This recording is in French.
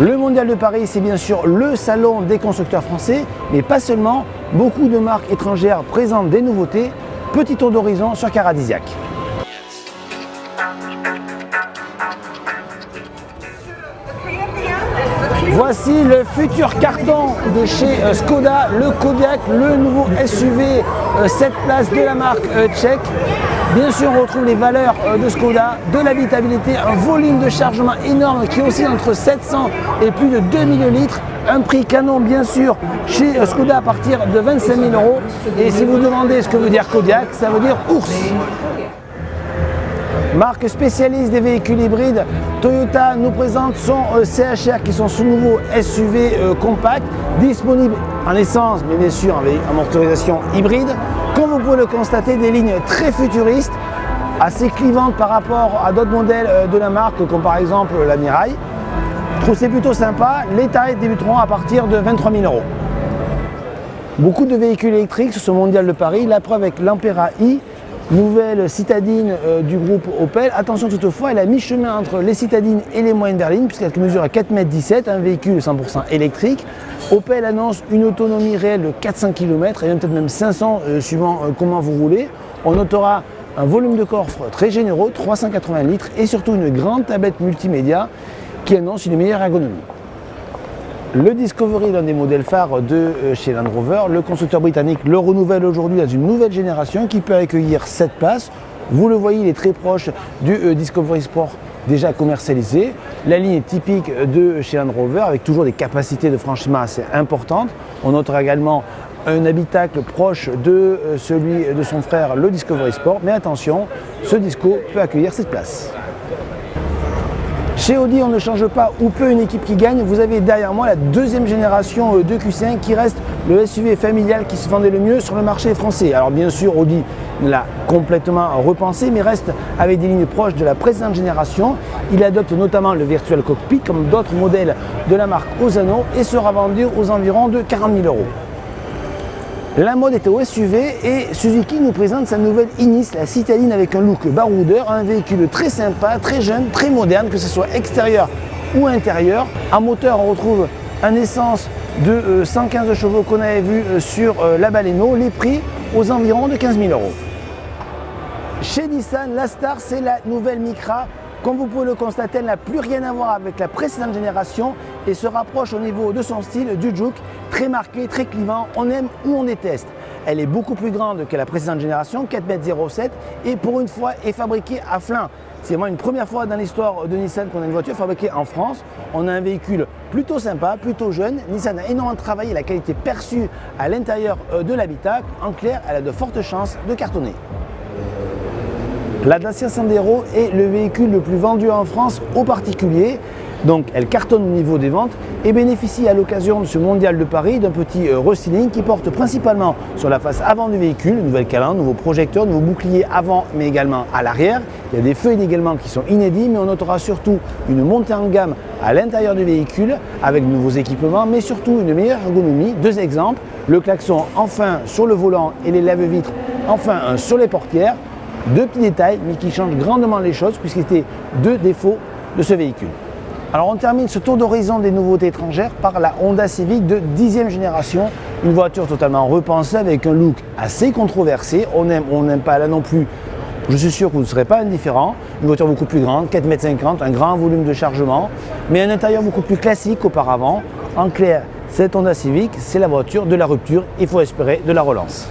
Le Mondial de Paris, c'est bien sûr le salon des constructeurs français, mais pas seulement. Beaucoup de marques étrangères présentent des nouveautés. Petit tour d'horizon sur Caradisiac. Voici le futur carton de chez Skoda, le Kodiaq, le nouveau SUV 7 places de la marque tchèque. Bien sûr, on retrouve les valeurs de Skoda, de l'habitabilité, un volume de chargement énorme qui oscille entre 700 et plus de 2000 litres. Un prix canon, bien sûr, chez Skoda à partir de 25 000 €. Et si vous demandez ce que veut dire Kodiaq, ça veut dire ours. Marque spécialiste des véhicules hybrides, Toyota nous présente son CHR qui sont son nouveau SUV compact, disponible en essence mais bien sûr avec en motorisation hybride. Comme vous pouvez le constater, des lignes très futuristes, assez clivantes par rapport à d'autres modèles de la marque comme par exemple la Mirai. Je trouve c'est plutôt sympa, les tarifs débuteront à partir de 23 000 €. Beaucoup de véhicules électriques sur ce Mondial de Paris, la preuve avec l'Ampera i, nouvelle citadine du groupe Opel. Attention toutefois, elle a mi-chemin entre les citadines et les moyennes berlines puisqu'elle mesure à 4,17 m, un véhicule 100% électrique. Opel annonce une autonomie réelle de 400 km et peut-être même 500 suivant comment vous roulez. On notera un volume de coffre très généreux, 380 litres et surtout une grande tablette multimédia qui annonce une meilleure ergonomie. Le Discovery, l'un des modèles phares de chez Land Rover, le constructeur britannique le renouvelle aujourd'hui dans une nouvelle génération qui peut accueillir 7 places. Vous le voyez, il est très proche du Discovery Sport déjà commercialisé. La ligne est typique de chez Land Rover avec toujours des capacités de franchissement assez importantes. On notera également un habitacle proche de celui de son frère, le Discovery Sport. Mais attention, ce Disco peut accueillir 7 places. Chez Audi, on ne change pas ou peu une équipe qui gagne. Vous avez derrière moi la deuxième génération de Q5 qui reste le SUV familial qui se vendait le mieux sur le marché français. Alors bien sûr, Audi l'a complètement repensé, mais reste avec des lignes proches de la précédente génération. Il adopte notamment le Virtual Cockpit comme d'autres modèles de la marque Osano et sera vendu aux environs de 40 000 €. La mode est au SUV et Suzuki nous présente sa nouvelle Ignis, la citadine avec un look baroudeur, un véhicule très sympa, très jeune, très moderne, que ce soit extérieur ou intérieur. En moteur, on retrouve un essence de 115 chevaux qu'on avait vu sur la Baleno, les prix aux environs de 15 000 €. Chez Nissan, la star, c'est la nouvelle Micra. Comme vous pouvez le constater, elle n'a plus rien à voir avec la précédente génération et se rapproche au niveau de son style du Juke, très marqué, très clivant, on aime ou on déteste. Elle est beaucoup plus grande que la précédente génération, 4,07 m et pour une fois est fabriquée à Flins. C'est vraiment une première fois dans l'histoire de Nissan qu'on a une voiture fabriquée en France. On a un véhicule plutôt sympa, plutôt jeune. Nissan a énormément travaillé la qualité perçue à l'intérieur de l'habitacle. En clair, elle a de fortes chances de cartonner. La Dacia Sandero est le véhicule le plus vendu en France aux particuliers. Donc elle cartonne au niveau des ventes et bénéficie à l'occasion de ce Mondial de Paris d'un petit restyling qui porte principalement sur la face avant du véhicule, une nouvelle calandre, nouveau projecteur, nouveau bouclier avant mais également à l'arrière. Il y a des feuilles également qui sont inédits, mais on notera surtout une montée en gamme à l'intérieur du véhicule avec de nouveaux équipements mais surtout une meilleure ergonomie. Deux exemples, le klaxon enfin sur le volant et les lève-vitres enfin sur les portières. Deux petits détails mais qui changent grandement les choses puisqu'il était deux défauts de ce véhicule. Alors on termine ce tour d'horizon des nouveautés étrangères par la Honda Civic de 10e génération, une voiture totalement repensée avec un look assez controversé, on aime ou on n'aime pas là non plus, je suis sûr que vous ne serez pas indifférent, une voiture beaucoup plus grande, 4,50 m, un grand volume de chargement, mais un intérieur beaucoup plus classique qu'auparavant. En clair, cette Honda Civic, c'est la voiture de la rupture, il faut espérer de la relance.